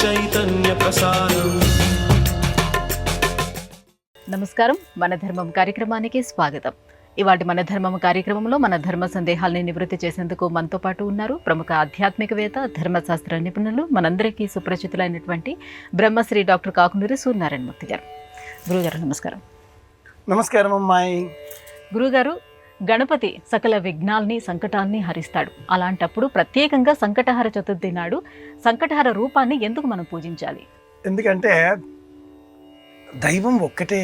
చైతన్య ప్రసారం. నమస్కారం, మన ధర్మం కార్యక్రమానికి స్వాగతం. ఇవాటి మన ధర్మం కార్యక్రమంలో మన ధర్మ సందేహాల్ని నివృత్తి చేసేందుకు మనతో పాటు ఉన్నారు ప్రముఖ ఆధ్యాత్మికవేత్త, ధర్మశాస్త్ర నిపుణులు, మనందరికీ సుపరిచితులైనటువంటి బ్రహ్మశ్రీ డాక్టర్ కాకునూరి సూర్యనారాయణమూర్తి గారు. గురుగారు నమస్కారం. నమస్కారం అమ్మాయి. గురుగారు, గణపతి సకల విఘ్నాల్ని, సంకటాల్ని హరిస్తాడు. అలాంటప్పుడు ప్రత్యేకంగా సంకటహర చతుర్థి నాడు సంకటహర రూపాన్ని ఎందుకు మనం పూజించాలి? ఎందుకంటే దైవం ఒక్కటే.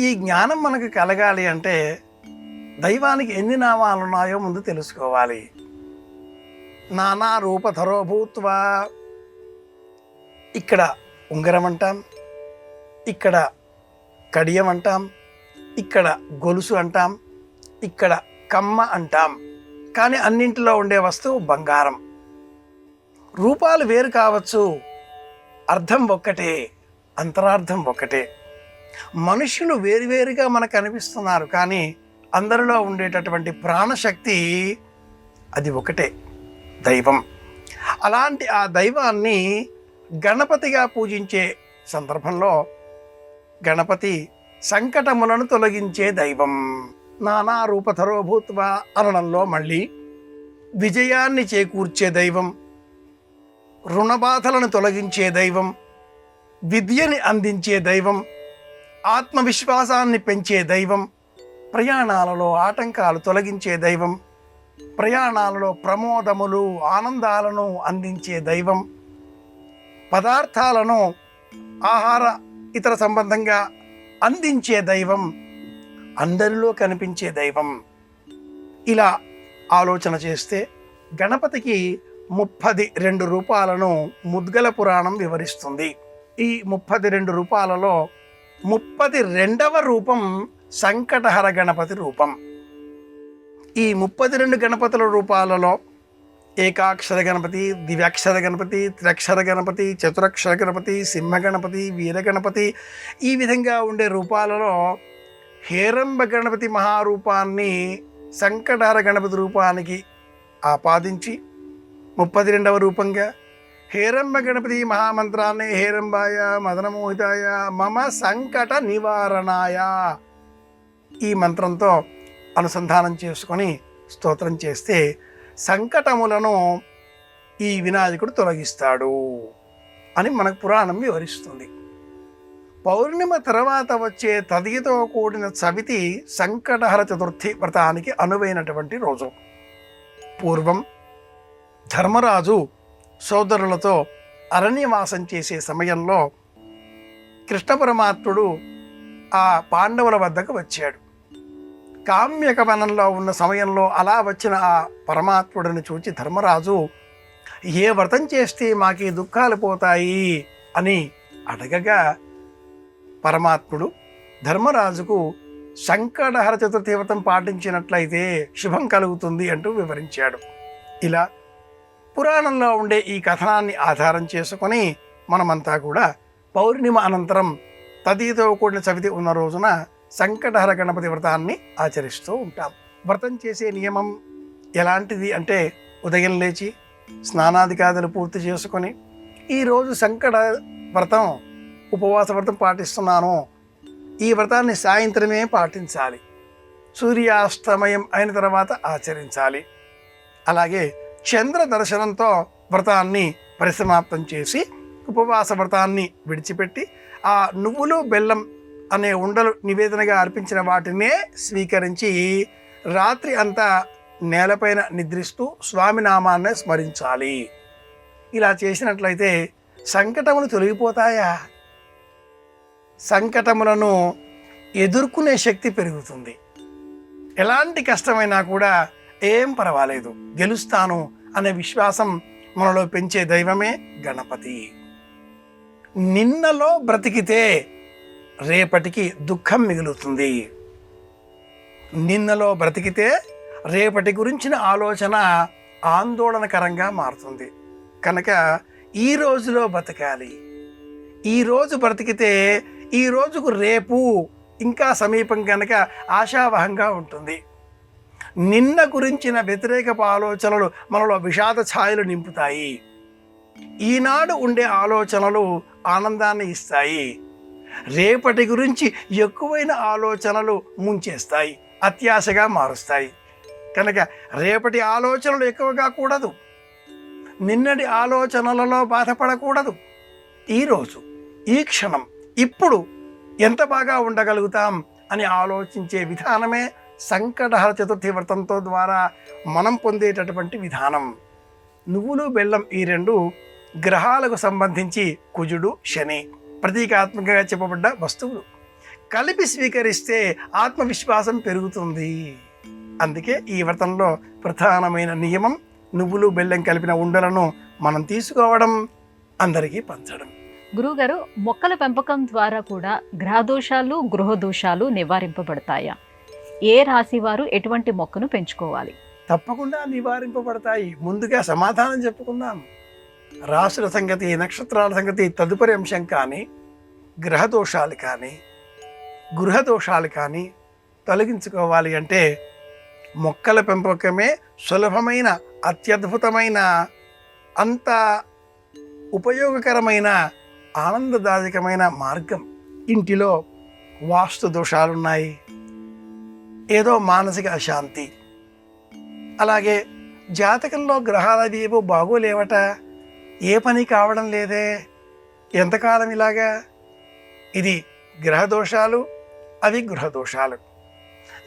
ఈ జ్ఞానం మనకు కలగాలి అంటే దైవానికి ఎన్ని నామాలు ఉన్నాయో ముందు తెలుసుకోవాలి. నానా రూపధరో భూత్వా, ఇక్కడ ఉంగరం అంటాం, ఇక్కడ కడియం అంటాం, ఇక్కడ గొలుసు అంటాం, ఇక్కడ కమ్మ అంటాం. కానీ అన్నింటిలో ఉండే వస్తువు బంగారం. రూపాలు వేరు కావచ్చు, అర్థం ఒక్కటే, అంతరార్థం ఒక్కటే. మనుషులు వేరువేరుగా మనకు అనిపిస్తున్నారు, కానీ అందరిలో ఉండేటటువంటి ప్రాణశక్తి అది ఒకటే, దైవం. అలాంటి ఆ దైవాన్ని గణపతిగా పూజించే సందర్భంలో గణపతి సంకటములను తొలగించే దైవం. నానా రూపధరో భూత్వా అనడంలో మళ్ళీ విజయాన్ని చేకూర్చే దైవం, రుణబాధలను తొలగించే దైవం, విద్యని అందించే దైవం, ఆత్మవిశ్వాసాన్ని పెంచే దైవం, ప్రయాణాలలో ఆటంకాలు తొలగించే దైవం, ప్రయాణాలలో ప్రమోదములు, ఆనందాలను అందించే దైవం, పదార్థాలను ఆహార ఇతర సంబంధంగా అందించే దైవం, అందరిలో కనిపించే దైవం. ఇలా ఆలోచన చేస్తే గణపతికి 32 రూపాలను ముద్గల పురాణం వివరిస్తుంది. ఈ 32 రూపాలలో 32వ రూపం సంకటహర గణపతి రూపం. ఈ 32 గణపతుల రూపాలలో ఏకాక్షర గణపతి, దివ్యాక్షర గణపతి, త్రక్షర గణపతి, చతురక్షర గణపతి, సింహ గణపతి, వీర గణపతి, ఈ విధంగా ఉండే రూపాలలో హేరంబ గణపతి మహారూపాన్ని సంకటహర గణపతి రూపానికి ఆపాదించి 32వ రూపంగా హేరంబ గణపతి మహామంత్రాన్ని హేరంబాయ మదనమోహితాయ మమ సంకట నివారణాయ ఈ మంత్రంతో అనుసంధానం చేసుకొని స్తోత్రం చేస్తే సంకటములను ఈ వినాయకుడు తొలగిస్తాడు అని మనకు పురాణం వివరిస్తుంది. పౌర్ణిమ తర్వాత వచ్చే తదియతో కూడిన చవితి సంకటహర చతుర్థి వ్రతానికి అనువైనటువంటి రోజు. పూర్వం ధర్మరాజు సోదరులతో అరణ్యవాసం చేసే సమయంలో కృష్ణ పరమాత్ముడు ఆ పాండవుల వద్దకు వచ్చాడు. కామ్యక వనంలో ఉన్న సమయంలో అలా వచ్చిన ఆ పరమాత్ముడిని చూచి ధర్మరాజు ఏ వ్రతం చేస్తే మాకు ఈ దుఃఖాలు పోతాయి అని అడగగా పరమాత్ముడు ధర్మరాజుకు సంకటహర చతుర్థి వ్రతం పాటించినట్లయితే శుభం కలుగుతుంది అంటూ వివరించాడు. ఇలా పురాణంలో ఉండే ఈ కథనాన్ని ఆధారం చేసుకొని మనమంతా కూడా పౌర్ణిమ అనంతరం తదితో కూడిన చవితి ఉన్న రోజున సంకటహర గణపతి వ్రతాన్ని ఆచరిస్తూ ఉంటాం. వ్రతం చేసే నియమం ఎలాంటిది అంటే ఉదయం లేచి స్నానాదికాదులు పూర్తి చేసుకొని ఈరోజు సంకట వ్రతం, ఉపవాస వ్రతం పాటిస్తున్నాను, ఈ వ్రతాన్ని సాయంత్రమే పాటించాలి, సూర్యాస్తమయం అయిన తర్వాత ఆచరించాలి. అలాగే చంద్ర దర్శనంతో వ్రతాన్ని పరిసమాప్తం చేసి ఉపవాస వ్రతాన్ని విడిచిపెట్టి ఆ నువ్వులు బెల్లం అనే ఉండలు నివేదనగా అర్పించిన వాటినే స్వీకరించి రాత్రి అంతా నేలపైన నిద్రిస్తూ స్వామి నామాన్ని స్మరించాలి. ఇలా చేసినట్లయితే సంకటములు తొలగిపోతాయా? సంకటములను ఎదుర్కొనే శక్తి పెరుగుతుంది. ఎలాంటి కష్టమైనా కూడా ఏం పర్వాలేదు, గెలుస్తాను అనే విశ్వాసం మనలో పెంచే దైవమే గణపతి. నిన్నలో బ్రతికితే రేపటికి దుఃఖం మిగులుతుంది. నిన్నలో బ్రతికితే రేపటి గురించిన ఆలోచన ఆందోళనకరంగా మారుతుంది. కనుక ఈ రోజులో బతకాలి. ఈరోజు బ్రతికితే ఈ రోజుకు రేపు ఇంకా సమీపం కనుక ఆశావహంగా ఉంటుంది. నిన్న గురించిన వ్యతిరేకపు ఆలోచనలు మనలో విషాద ఛాయలు నింపుతాయి. ఈనాడు ఉండే ఆలోచనలు ఆనందాన్ని ఇస్తాయి, రేపటి గురించి ఎక్కువైన ఆలోచనలు ముంచేస్తాయి, అత్యాశగా మారుస్తాయి. కనుక రేపటి ఆలోచనలు ఎక్కువగా కూడదు, నిన్నటి ఆలోచనలలో బాధపడకూడదు. ఈరోజు, ఈ క్షణం, ఇప్పుడు ఎంత బాగా ఉండగలుగుతాం అని ఆలోచించే విధానమే సంకటహర చతుర్థి వ్రతంతో ద్వారా మనం పొందేటటువంటి విధానం. నువ్వులు బెల్లం ఈ రెండు గ్రహాలకు సంబంధించి కుజుడు శని ప్రతీకాత్మకంగా చెప్పబడ్డ వస్తువులు. కలిపి స్వీకరిస్తే ఆత్మవిశ్వాసం పెరుగుతుంది. అందుకే ఈ వ్రతంలో ప్రధానమైన నియమం నువ్వులు బెల్లం కలిపిన ఉండలను మనం తీసుకోవడం, అందరికీ పంచడం. గురువుగారు, మొక్కల పెంపకం ద్వారా కూడా గ్రహదోషాలు గృహదోషాలు నివారింపబడతాయా? ఏ రాశి వారు ఎటువంటి మొక్కను పెంచుకోవాలి? తప్పకుండా నివారింపబడతాయి. ముందుగా సమాధానం చెప్పుకుందాం. రాశుల సంగతి, నక్షత్రాల సంగతి తదుపరి అంశం. కానీ గ్రహదోషాలు కానీ గృహదోషాలు కానీ తొలగించుకోవాలి అంటే మొక్కల పెంపకమే సులభమైన, అత్యద్భుతమైన, అంత ఉపయోగకరమైన, ఆనందదాయకమైన మార్గం. ఇంటిలో వాస్తు దోషాలున్నాయి, ఏదో మానసిక అశాంతి, అలాగే జాతకంలో గ్రహాలు ఏవో బాగోలేవట, ఏ పని కావడం లేదే, ఎంతకాలం ఇలాగా, ఇది గ్రహదోషాలు, అవి గృహదోషాలు.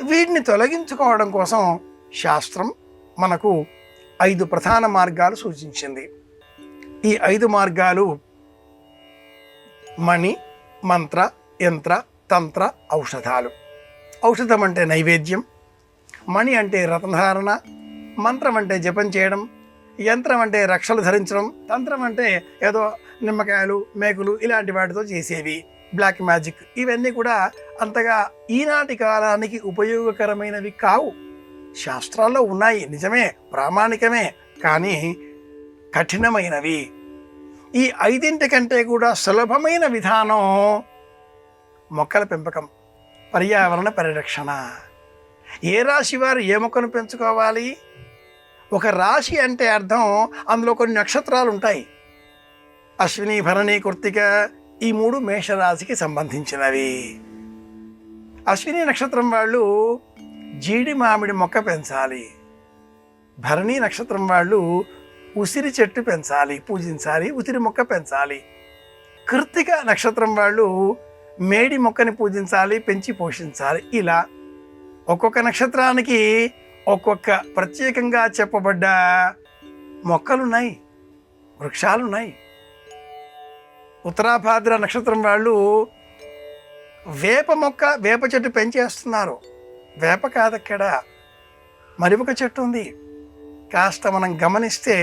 వీటిని తొలగించుకోవడం కోసం శాస్త్రం మనకు 5 ప్రధాన మార్గాలు సూచించింది. ఈ 5 మార్గాలు మణి, మంత్ర, యంత్ర, తంత్ర, ఔషధాలు. ఔషధం అంటే నైవేద్యం, మణి అంటే రత్నధారణ, మంత్రం అంటే జపం చేయడం, యంత్రం అంటే రక్షలు ధరించడం, తంత్రం అంటే ఏదో నిమ్మకాయలు, మేకులు ఇలాంటి వాటితో చేసేవి, బ్లాక్ మ్యాజిక్. ఇవన్నీ కూడా అంతగా ఈనాటి కాలానికి ఉపయోగకరమైనవి కావు. శాస్త్రాల్లో ఉన్నాయి, నిజమే, ప్రామాణికమే, కానీ కఠినమైనవి. ఈ 5 కంటే కూడా సులభమైన విధానం మొక్కల పెంపకం, పర్యావరణ పరిరక్షణ. ఏ రాశి వారు ఏ మొక్కను పెంచుకోవాలి? ఒక రాశి అంటే అర్థం అందులో కొన్ని నక్షత్రాలు ఉంటాయి. అశ్విని, భరణి, కృత్తిక ఈ 3 మేషరాశికి సంబంధించినవి. అశ్విని నక్షత్రం వాళ్ళు జీడి మామిడి మొక్క పెంచాలి. భరణి నక్షత్రం వాళ్ళు ఉసిరి చెట్టు పెంచాలి, పూజించాలి, ఉసిరి మొక్క పెంచాలి. కృత్తిక నక్షత్రం వాళ్ళు మేడి మొక్కని పూజించాలి, పెంచి పోషించాలి. ఇలా ఒక్కొక్క నక్షత్రానికి ఒక్కొక్క ప్రత్యేకంగా చెప్పబడ్డ మొక్కలున్నాయి, వృక్షాలున్నాయి. ఉత్తరాభాద్ర నక్షత్రం వాళ్ళు వేప మొక్క, వేప చెట్టు పెంచేస్తున్నారు. వేప కాదక్కడ, మరి ఒక చెట్టు ఉంది. కాస్త మనం గమనిస్తే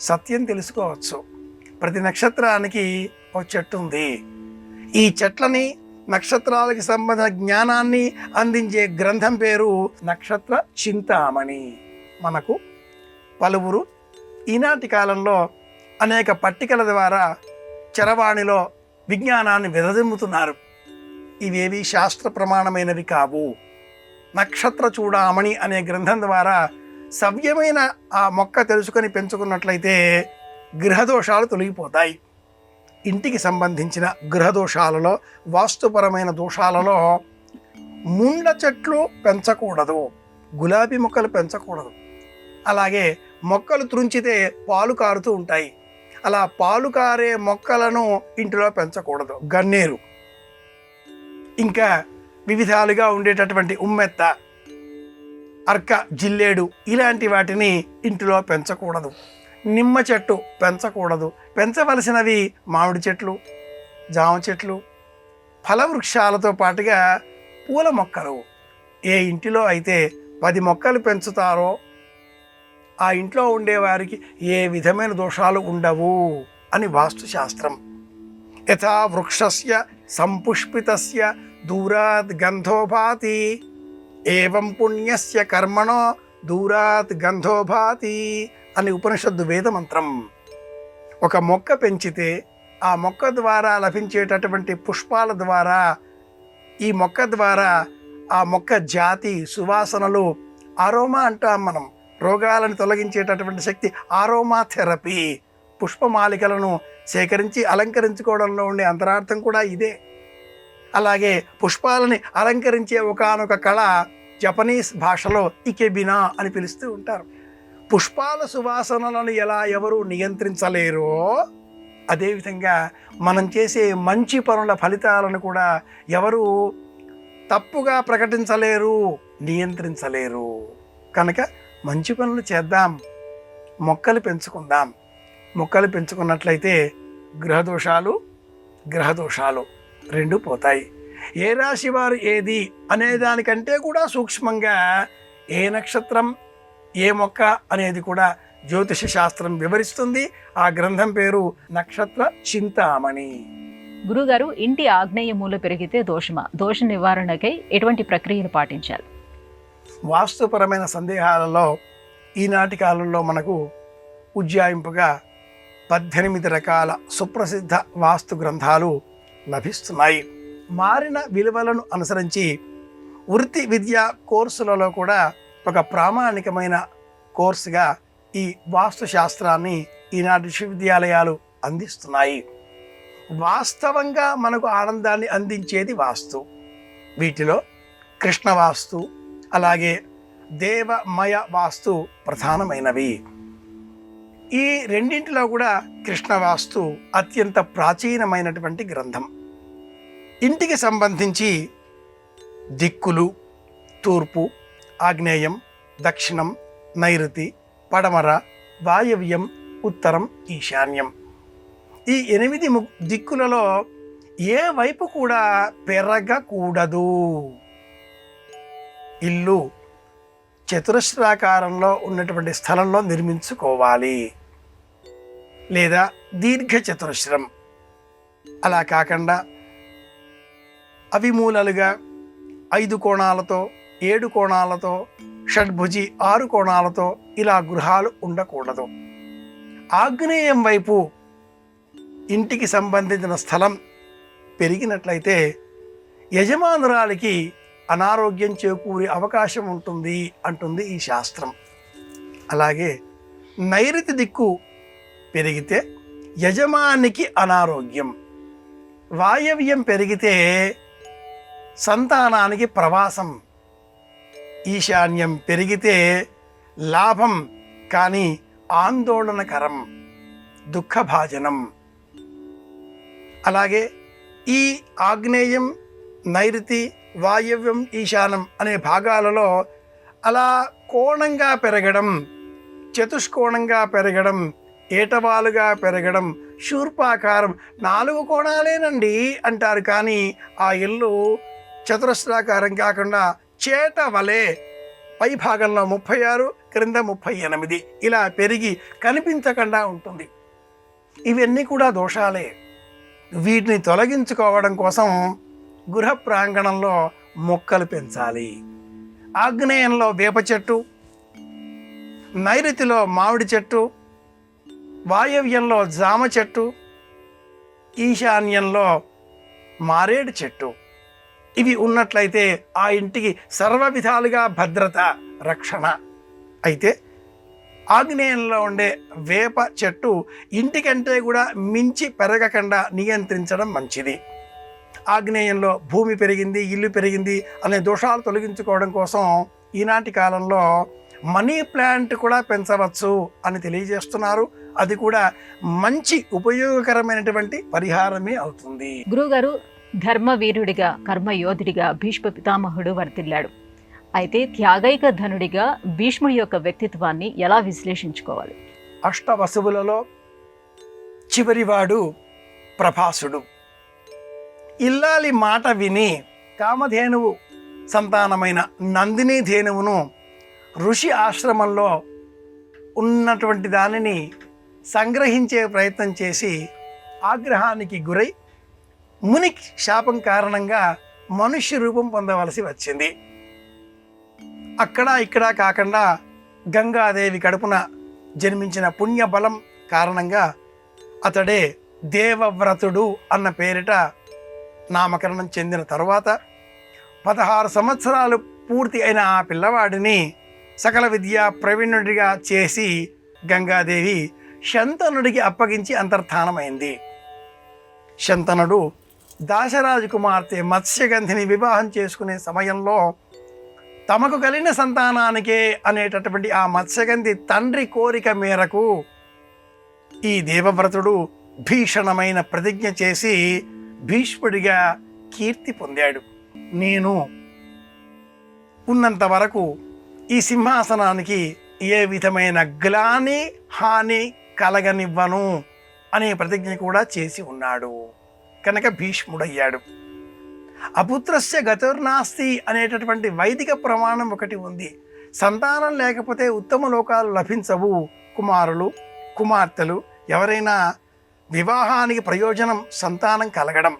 సత్యం తెలుసుకోవచ్చు. ప్రతి నక్షత్రానికి ఒక చెట్టు ఉంది. ఈ చెట్లని, నక్షత్రాలకి సంబంధించిన జ్ఞానాన్ని అందించే గ్రంథం పేరు నక్షత్ర చింతామణి. మనకు పలువురు ఈనాటి కాలంలో అనేక పట్టికల ద్వారా చరవాణిలో విజ్ఞానాన్ని విరజిమ్ముతున్నారు. ఇవేవి శాస్త్ర ప్రమాణమైనవి కావు. నక్షత్ర చూడామణి అనే గ్రంథం ద్వారా సవ్యమైన ఆ మొక్క తెలుసుకొని పెంచుకున్నట్లయితే గ్రహదోషాలు తొలగిపోతాయి. ఇంటికి సంబంధించిన గ్రహదోషాలలో, వాస్తుపరమైన దోషాలలో ముండ్ల చెట్లు పెంచకూడదు, గులాబీ మొక్కలు పెంచకూడదు. అలాగే మొక్కలు త్రుంచితే పాలు కారుతూ ఉంటాయి, అలా పాలు కారే మొక్కలను ఇంటిలో పెంచకూడదు. గన్నేరు, ఇంకా వివిధాలుగా ఉండేటటువంటి ఉమ్మెత్త, అర్క, జిల్లేడు ఇలాంటి వాటిని ఇంటిలో పెంచకూడదు. నిమ్మ చెట్టు పెంచకూడదు. పెంచవలసినవి మామిడి చెట్లు, జామ చెట్లు, ఫలవృక్షాలతో పాటుగా పూల మొక్కలు. ఏ ఇంటిలో అయితే 10 మొక్కలు పెంచుతారో ఆ ఇంట్లో ఉండేవారికి ఏ విధమైన దోషాలు ఉండవు అని వాస్తుశాస్త్రం. యథా వృక్షస్య సంపుష్పితస్య దూరాత్ గంధో భాతి ఏవం పుణ్యస్య కర్మణో దూరాత్ గంధో భాతి అని ఉపనిషత్తు వేదమంత్రం. ఒక మొక్క పెంచితే ఆ మొక్క ద్వారా లభించేటటువంటి పుష్పాల ద్వారా, ఈ మొక్క ద్వారా ఆ మొక్క జాతి, సువాసనలు, ఆరోమా అంటాం మనం, రోగాలను తొలగించేటటువంటి శక్తి, ఆరోమా థెరపీ, పుష్పమాలికలను సేకరించి అలంకరించుకోవడంలో ఉండే అంతరార్థం కూడా ఇదే. అలాగే పుష్పాలని అలంకరించే ఒకానొక కళ జపనీస్ భాషలో ఇకెబినా అని పిలుస్తూ ఉంటారు. పుష్పాల సువాసనలను ఎలా ఎవరు నియంత్రించలేరో అదేవిధంగా మనం చేసే మంచి పనుల ఫలితాలను కూడా ఎవరు తప్పుగా ప్రకటించలేరు, నియంత్రించలేరు. కనుక మంచి పనులు చేద్దాం, మొక్కలు పెంచుకుందాం. మొక్కలు పెంచుకున్నట్లయితే గ్రహదోషాలు రెండు పోతాయి. ఏ రాశి వారు ఏది అనే దానికంటే కూడా సూక్ష్మంగా ఏ నక్షత్రం ఏ మొక్క అనేది కూడా జ్యోతిష శాస్త్రం వివరిస్తుంది. ఆ గ్రంథం పేరు నక్షత్ర చింతామణి. గురుగారు, ఇంటి ఆగ్నేయ మూల పెరిగితే దోషమా? దోష నివారణకై ఎటువంటి ప్రక్రియలు పాటించాలి? వాస్తుపరమైన సందేహాలలో ఈనాటి కాలంలో మనకు ఉజ్జాయింపుగా 18 రకాల సుప్రసిద్ధ వాస్తు గ్రంథాలు లభిస్తున్నాయి. మారిన విలువలను అనుసరించి వృత్తి విద్యా కోర్సులలో కూడా ఒక ప్రామాణికమైన కోర్సుగా ఈ వాస్తు శాస్త్రాన్ని ఈనాటి విశ్వవిద్యాలయాలు అందిస్తున్నాయి. వాస్తవంగా మనకు ఆనందాన్ని అందించేది వాస్తు. వీటిలో కృష్ణ వాస్తు అలాగే దేవమయ వాస్తు ప్రధానమైనవి. ఈ రెండింటిలో కూడా కృష్ణ వాస్తు అత్యంత ప్రాచీనమైనటువంటి గ్రంథం. ఇంటికి సంబంధించి దిక్కులు తూర్పు, ఆగ్నేయం, దక్షిణం, నైరుతి, పడమర, వాయవ్యం, ఉత్తరం, ఈశాన్యం. ఈ 8 దిక్కులలో ఏ వైపు కూడా పెరగకూడదు. ఇల్లు చతురస్రాకారంలో ఉన్నటువంటి స్థలంలో నిర్మించుకోవాలి, లేదా దీర్ఘ చతురస్రం. అలా కాకుండా అవిమూలలుగా 5 కోణాలతో 7 కోణాలతో షడ్భుజి 6 కోణాలతో ఇలా గృహాలు ఉండకూడదు. ఆగ్నేయం వైపు ఇంటికి సంబంధించిన స్థలం పెరిగినట్లయితే యజమానురాలికి అనారోగ్యం చేకూరే అవకాశం ఉంటుంది అంటుంది ఈ శాస్త్రం. అలాగే నైరుతి దిక్కు పెరిగితే యజమానికి అనారోగ్యం, వాయవ్యం పెరిగితే సంతానానికి ప్రవాసం, ఈశాన్యం పెరిగితే లాభం కానీ ఆందోళనకరం, దుఃఖభాజనం. అలాగే ఈ ఆగ్నేయం, నైరుతి, వాయవ్యం, ఈశానం అనే భాగాలలో అలా కోణంగా పెరగడం, చతుష్కోణంగా పెరగడం, ఏటవాలుగా పెరగడం, శూర్పాకారం 4 కోణాలేనండి అంటారు. కానీ ఆ ఇల్లు చతురస్రాకారం కాకుండా చేట వలె పై భాగంలో 36 క్రింద 38 ఇలా పెరిగి కనిపించకుండా ఉంటుంది. ఇవన్నీ కూడా దోషాలే. వీటిని తొలగించుకోవడం కోసం గృహ ప్రాంగణంలో మొక్కలు పెంచాలి. ఆగ్నేయంలో వేప చెట్టు, నైరుతిలో మామిడి చెట్టు, వాయవ్యంలో జామ చెట్టు, ఈశాన్యంలో మారేడు చెట్టు. ఇవి ఉన్నట్లయితే ఆ ఇంటికి సర్వ విధాలుగా భద్రత, రక్షణ. అయితే ఆగ్నేయంలో ఉండే వేప చెట్టు ఇంటికంటే కూడా మించి పెరగకుండా నియంత్రించడం మంచిది. ఆగ్నేయంలో భూమి పెరిగింది, ఇల్లు పెరిగింది అనే దోషాలు తొలగించుకోవడం కోసం ఈనాటి కాలంలో మనీ ప్లాంట్ కూడా పెంచవచ్చు అని తెలియజేస్తున్నారు. అది కూడా మంచి ఉపయోగకరమైనటువంటి పరిహారమే అవుతుంది. గురుగారు, ధర్మవీరుడిగా కర్మయోధుడిగా భీష్మ పితామహుడు వర్తిల్లాడు. అయితే త్యాగైక ధనుడిగా భీష్ముడి యొక్క వ్యక్తిత్వాన్ని ఎలా విశ్లేషించుకోవాలి? అష్టవసువులలో చివరివాడు ప్రభాసుడు. ఇల్లాలి మాట విని కామధేనువు సంతానమైన నందిని ధేనువును ఋషి ఆశ్రమంలో ఉన్నటువంటి దానిని సంగ్రహించే ప్రయత్నం చేసి ఆగ్రహానికి గురై ముని శాపం కారణంగా మనుష్య రూపం పొందవలసి వచ్చింది. అక్కడ ఇక్కడ కాకుండా గంగాదేవి కడుపున జన్మించిన పుణ్యబలం కారణంగా అతడే దేవవ్రతుడు అన్న పేరిట నామకరణం చెందిన తరువాత 16 సంవత్సరాలు పూర్తి అయిన ఆ పిల్లవాడిని సకల విద్యా ప్రవీణుడిగా చేసి గంగాదేవి శంతనుడికి అప్పగించి అంతర్ధానమైంది. శంతనుడు దాశరాజు కుమార్తె మత్స్యగంధిని వివాహం చేసుకునే సమయంలో తమకు కలిగిన సంతానానికే అనేటటువంటి ఆ మత్స్యగంధి తండ్రి కోరిక మేరకు ఈ దేవవ్రతుడు భీషణమైన ప్రతిజ్ఞ చేసి భీష్ముడిగా కీర్తి పొందాడు. నేను ఉన్నంత వరకు ఈ సింహాసనానికి ఏ విధమైన గ్లాని హాని కలగనివ్వను అనే ప్రతిజ్ఞ కూడా చేసి ఉన్నాడు కనుక భీష్ముడయ్యాడు. అపుత్రస్య గతిర్నాస్తి అనేటటువంటి వైదిక ప్రమాణం ఒకటి ఉంది. సంతానం లేకపోతే ఉత్తమ లోకాలు లభించవు. కుమారులు కుమార్తెలు ఎవరైనా వివాహానికి ప్రయోజనం సంతానం కలగడం,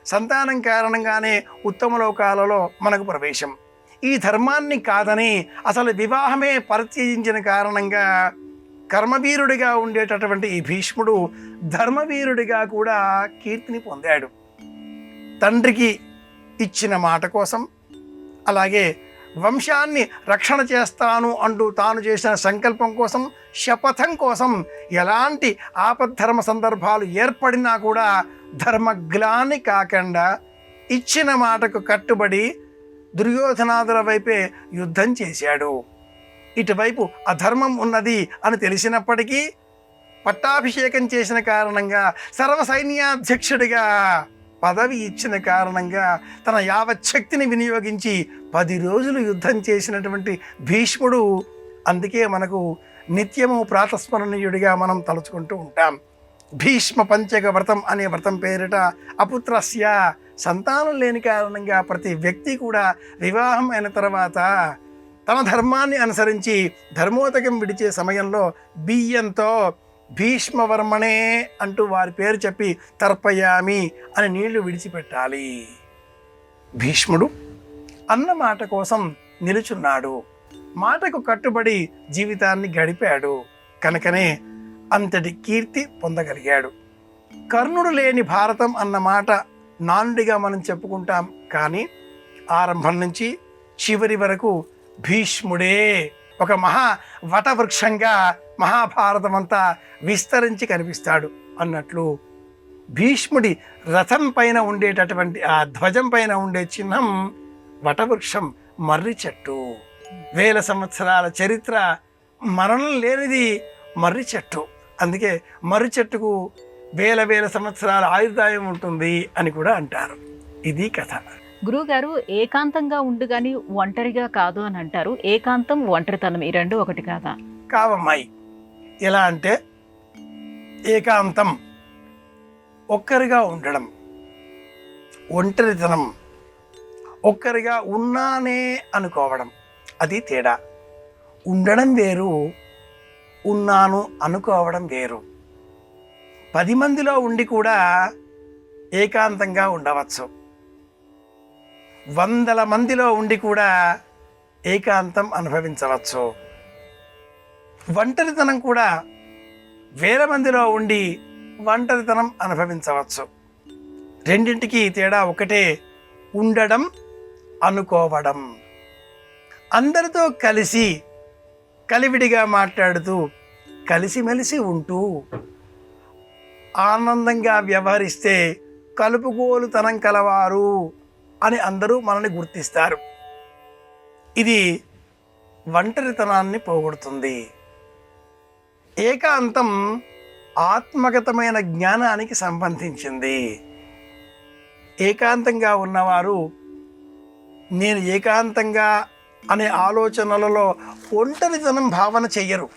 సంతానం కారణంగానే ఉత్తమ లోకాలలో మనకు ప్రవేశం. ఈ ధర్మాన్ని కాదని అసలు వివాహమే పరిత్యజించిన కారణంగా కర్మవీరుడిగా ఉండేటటువంటి ఈ భీష్ముడు ధర్మవీరుడిగా కూడా కీర్తిని పొందాడు. తండ్రికి ఇచ్చిన మాట కోసం, అలాగే వంశాన్ని రక్షణ చేస్తాను అంటూ తాను చేసిన సంకల్పం కోసం, శపథం కోసం ఎలాంటి ఆపద్ధర్మ సందర్భాలు ఏర్పడినా కూడా ధర్మగ్లాని కాకుండా ఇచ్చిన మాటకు కట్టుబడి దుర్యోధనాదుల వైపే యుద్ధం చేశాడు. ఇటువైపు అధర్మం ఉన్నది అని తెలిసినప్పటికీ పట్టాభిషేకం చేసిన కారణంగా, సర్వసైన్యాధ్యక్షుడిగా పదవి ఇచ్చిన కారణంగా తన యావచ్చక్తిని వినియోగించి 10 రోజులు యుద్ధం చేసినటువంటి భీష్ముడు. అందుకే మనకు నిత్యము ప్రాతస్మరణీయుడిగా మనం తలుచుకుంటూ ఉంటాం. భీష్మ పంచక వ్రతం అనే వ్రతం పేరిట అపుత్రస్య సంతానం లేని కారణంగా ప్రతి వ్యక్తి కూడా వివాహం అయిన తర్వాత తన ధర్మాన్ని అనుసరించి ధర్మోదకం విడిచే సమయంలో బియ్యంతో భీష్మవర్మణే అంటూ వారి పేరు చెప్పి తర్పయామి అని నీళ్లు విడిచిపెట్టాలి. భీష్ముడు అన్న మాట కోసం నిలుచున్నాడు. మాటకు కట్టుబడి జీవితాన్ని గడిపాడు కనుకనే అంతటి కీర్తి పొందగలిగాడు. కర్ణుడు లేని భారతం అన్న మాట నానుడిగా మనం చెప్పుకుంటాం, కానీ ఆరంభం నుంచి చివరి వరకు భీష్ముడే ఒక మహా వటవృక్షంగా మహాభారతం అంతా విస్తరించి కనిపిస్తాడు అన్నట్లు భీష్ముడి రథం పైన ఉండేటటువంటి ఆ ధ్వజం పైన ఉండే చిహ్నం వటవృక్షం, మర్రి చెట్టు. 1000 సంవత్సరాల చరిత్ర, మరణం లేనిది మర్రి చెట్టు. అందుకే మర్రి చెట్టుకు 1000 సంవత్సరాల ఆయుర్దాయం ఉంటుంది అని కూడా అంటారు. ఇది కథ. గురువుగారు, ఏకాంతంగా ఉండు కానీ ఒంటరిగా కాదు అని అంటారు. ఏకాంతం, ఒంటరితనం ఈ రెండు ఒకటి కాదా? కావమ్మాయి. ఎలా అంటే ఏకాంతం ఒక్కరిగా ఉండడం, ఒంటరితనం ఒక్కరిగా ఉన్నానే అనుకోవడం, అది తేడా. ఉండడం వేరు, ఉన్నాను అనుకోవడం వేరు. 10 మందిలో ఉండి కూడా ఏకాంతంగా ఉండవచ్చు. 100 మందిలో ఉండి కూడా ఏకాంతం అనుభవించవచ్చు. ఒంటరితనం కూడా 1000 మందిలో ఉండి ఒంటరితనం అనుభవించవచ్చు. రెండింటికి తేడా ఒకటే, ఉండడం, అనుకోవడం. అందరితో కలిసి కలివిడిగా మాట్లాడుతూ కలిసిమెలిసి ఉంటూ ఆనందంగా వ్యవహరిస్తే కలుపుగోలుతనం కలవారు అని అందరూ మనల్ని గుర్తిస్తారు. ఇది ఒంటరితనాన్ని పోగొడుతుంది. ఏకాంతం ఆత్మగతమైన జ్ఞానానికి సంబంధించింది. ఏకాంతంగా ఉన్నవారు నేను ఏకాంతంగా అనే ఆలోచనలలో ఒంటరితనం భావన చెయ్యరు.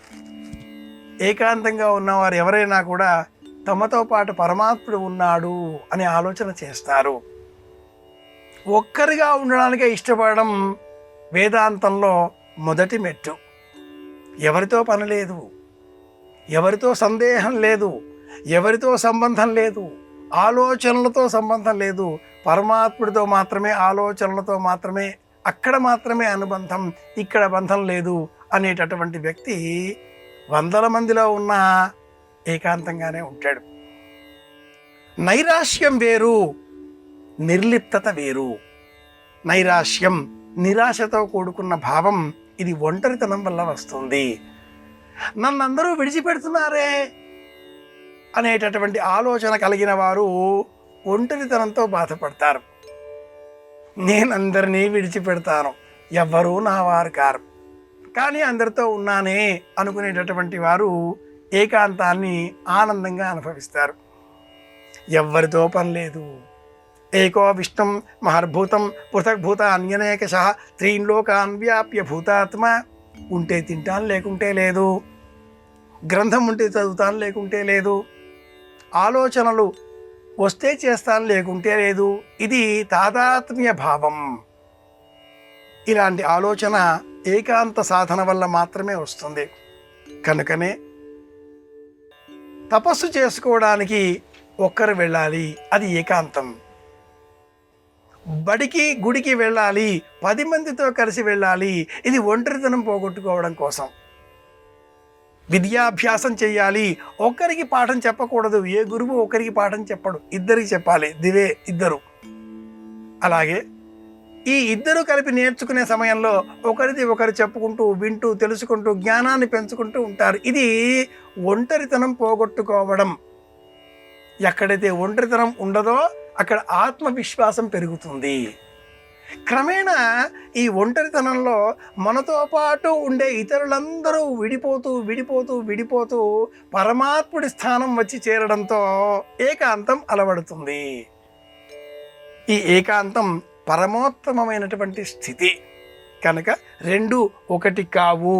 ఏకాంతంగా ఉన్నవారు ఎవరైనా కూడా తమతో పాటు పరమాత్ముడు ఉన్నాడు అనే ఆలోచన చేస్తారు. ఒక్కరిగా ఉండడానికే ఇష్టపడడం వేదాంతంలో మొదటి మెట్టు. ఎవరితో పని లేదు, ఎవరితో సందేహం లేదు, ఎవరితో సంబంధం లేదు, ఆలోచనలతో సంబంధం లేదు. పరమాత్ముడితో మాత్రమే, ఆలోచనలతో మాత్రమే, అక్కడ మాత్రమే అనుబంధం, ఇక్కడ బంధం లేదు అనేటటువంటి వ్యక్తి 100 మందిలో ఉన్న ఏకాంతంగానే ఉంటాడు. నైరాశ్యం వేరు, నిర్లిప్తత వేరు. నైరాశ్యం నిరాశతో కూడుకున్న భావం, ఇది ఒంటరితనం వల్ల వస్తుంది. నన్నందరూ విడిచిపెడుతున్నారే, అనేటటువంటి ఆలోచన కలిగిన వారు ఒంటరితనంతో బాధపడతారు. నేను అందరినీ విడిచిపెడతాను, ఎవ్వరూ నా వారు కారు, కానీ అందరితో ఉన్నానే అనుకునేటటువంటి వారు ఏకాంతాన్ని ఆనందంగా అనుభవిస్తారు. ఎవ్వరితో పని లేదు. ఏకో విష్ణుం మహర్భూతం పృథగ్భూత అన్యనేకశ త్రీన్లోకాన్ వ్యాప్య భూతాత్మ. ఉంటే తింటాను, లేకుంటే లేదు. గ్రంథం ఉంటే చదువుతాను, లేకుంటే లేదు. ఆలోచనలు వస్తే చేస్తాను, లేకుంటే లేదు. ఇది తాదాత్మ్య భావం. ఇలాంటి ఆలోచన ఏకాంత సాధన వల్ల మాత్రమే వస్తుంది. కనుకనే తపస్సు చేసుకోవడానికి ఒక్కరు వెళ్ళాలి, అది ఏకాంతం. బడికి గుడికి వెళ్ళాలి, 10 మందితో కలిసి వెళ్ళాలి, ఇది ఒంటరితనం పోగొట్టుకోవడం కోసం. విద్యాభ్యాసం చేయాలి, ఒక్కరికి పాఠం చెప్పకూడదు. ఏ గురువు ఒకరికి పాఠం చెప్పడు, ఇద్దరికి చెప్పాలి, దివే ఇద్దరు. అలాగే ఈ ఇద్దరు కలిపి నేర్చుకునే సమయంలో ఒకరిది ఒకరు చెప్పుకుంటూ వింటూ తెలుసుకుంటూ జ్ఞానాన్ని పెంచుకుంటూ ఉంటారు. ఇది ఒంటరితనం పోగొట్టుకోవడం. ఎక్కడైతే ఒంటరితనం ఉండదో అక్కడ ఆత్మవిశ్వాసం పెరుగుతుంది. క్రమేణా ఈ ఒంటరితనంలో మనతో పాటు ఉండే ఇతరులందరూ విడిపోతూ విడిపోతూ విడిపోతూ పరమాత్ముడి స్థానం వచ్చి చేరడంతో ఏకాంతం అలవడుతుంది. ఈ ఏకాంతం పరమోత్తమమైనటువంటి స్థితి. కనుక రెండు ఒకటి కావు.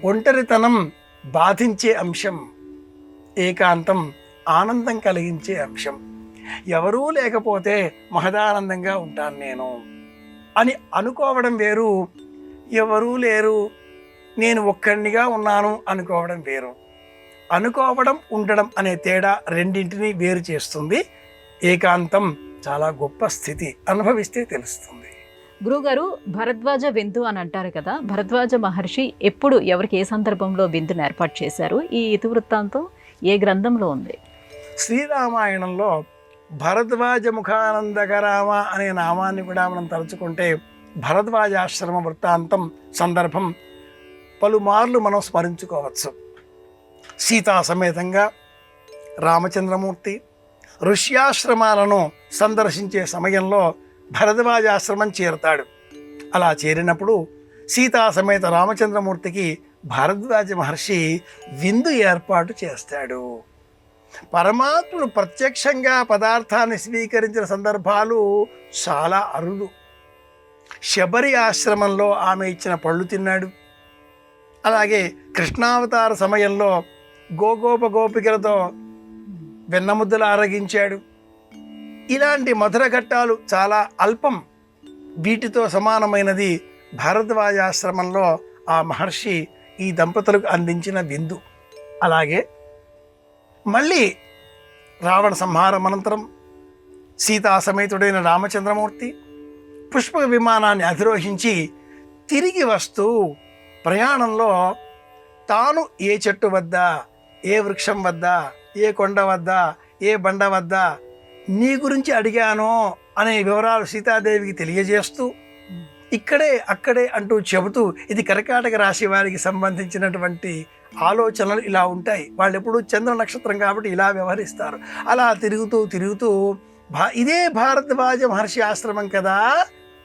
ఒంటరితనం బాధించే అంశం, ఏకాంతం ఆనందం కలిగించే అంశం. ఎవరూ లేకపోతే మహదానందంగా ఉంటాను నేను అని అనుకోవడం వేరు, ఎవరూ లేరు నేను ఒక్కడినిగా ఉన్నాను అనుకోవడం వేరు. అనుకోవడం ఉండడం అనే తేడా రెండింటినీ వేరు చేస్తుంది. ఏకాంతం చాలా గొప్ప స్థితి, అనుభవిస్తే తెలుస్తుంది. గురుగారు, భరద్వాజ విందు అని అంటారు కదా, భరద్వాజ మహర్షి ఎప్పుడు ఎవరికి ఏ సందర్భంలో విందును ఏర్పాటు చేశారు? ఈ ఇతివృత్తాంతం ఏ గ్రంథంలో ఉంది? శ్రీరామాయణంలో భరద్వాజ ముఖానందకరామ అనే నామాన్ని కూడా మనం తలుచుకుంటే భరద్వాజాశ్రమ వృత్తాంతం సందర్భం పలుమార్లు మనం స్మరించుకోవచ్చు. సీతా సమేతంగా రామచంద్రమూర్తి ఋష్యాశ్రమాలను సందర్శించే సమయంలో భరద్వాజాశ్రమం చేరుతాడు. అలా చేరినప్పుడు సీతా సమేత రామచంద్రమూర్తికి భరద్వాజ మహర్షి విందు ఏర్పాటు చేస్తాడు. పరమాత్ముడు ప్రత్యక్షంగా పదార్థాన్ని స్వీకరించిన సందర్భాలు చాలా అరుదు. శబరి ఆశ్రమంలో ఆమె ఇచ్చిన పళ్ళు తిన్నాడు. అలాగే కృష్ణావతార సమయంలో గోగోప గోపికలతో వెన్నముద్దలు ఆరగించాడు. ఇలాంటి మధుర ఘట్టాలు చాలా అల్పం. వీటితో సమానమైనది భారద్వాజాశ్రమంలో ఆ మహర్షి ఈ దంపతులకు అందించిన విందు. అలాగే మళ్ళీ రావణ సంహారం అనంతరం సీతా సమేతుడైన రామచంద్రమూర్తి పుష్పక విమానాన్ని అధిరోహించి తిరిగి వస్తూ ప్రయాణంలో తాను ఏ చెట్టు వద్ద, ఏ వృక్షం వద్ద, ఏ కొండ వద్ద, ఏ బండ వద్ద నీ గురించి అడిగానో అనే వివరాలు సీతాదేవికి తెలియజేస్తూ ఇక్కడే అక్కడే అంటూ చెబుతూ, ఇది కర్కాటక రాశి వారికి సంబంధించినటువంటి ఆలోచనలు ఇలా ఉంటాయి. వాళ్ళు ఎప్పుడు చంద్ర నక్షత్రం కాబట్టి ఇలా వ్యవహరిస్తారు. అలా తిరుగుతూ తిరుగుతూ ఇదే భారద్వాజ మహర్షి ఆశ్రమం కదా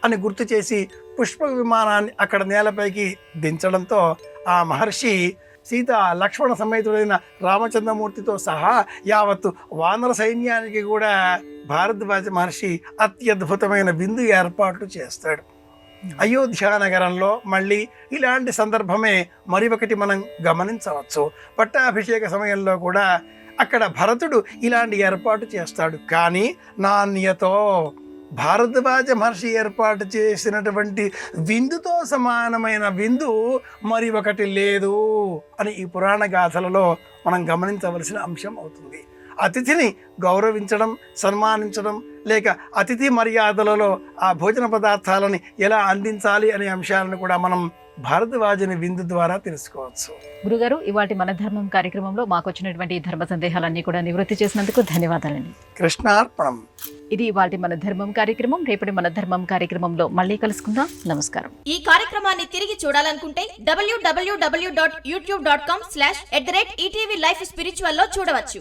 అని గుర్తు చేసి పుష్పక విమానాన్ని అక్కడ నేలపైకి దించడంతో ఆ మహర్షి సీత లక్ష్మణ సమేతుడైన రామచంద్రమూర్తితో సహా యావత్తు వానర సైన్యానికి కూడా భారద్వాజ మహర్షి అత్యద్భుతమైన విందు ఏర్పాట్లు చేస్తాడు. అయోధ్య నగరంలో మళ్ళీ ఇలాంటి సందర్భమే మరి ఒకటి మనం గమనించవచ్చు. పట్టాభిషేక సమయంలో కూడా అక్కడ భరతుడు ఇలాంటి ఏర్పాటు చేస్తాడు. కానీ నాణ్యతో భారద్వాజ మహర్షి ఏర్పాటు చేసినటువంటి విందుతో సమానమైన విందు మరి ఒకటి లేదు అని ఈ పురాణ గాథలలో మనం గమనించవలసిన అంశం అవుతుంది. అతిథిని గౌరవించడం, సన్మానించడం, లేక అతిథి మర్యాదలలో ఆ భోజన పదార్థాలని ఎలా అందించాలి అనే అంశాలను కూడా మనం భారద్వాజుని విందు ద్వారా తెలుసుకోవచ్చు. గురుగారు, ఇవాటి మన ధర్మం కార్యక్రమంలో మాకు వచ్చినటువంటి ధర్మ సందేహాలన్నీ కూడా నివృత్తి చేసినందుకు ధన్యవాదాలండి. కృష్ణార్పణం. ఇది ఇవాల్టి మన ధర్మం కార్యక్రమం. రేపటి మన ధర్మం కార్యక్రమంలో మళ్ళీ కలుసుకుందాం. నమస్కారం. ఈ కార్యక్రమాన్ని తిరిగి చూడాలనుకుంటే www.youtube.com/ETV Life Spiritual లో చూడవచ్చు.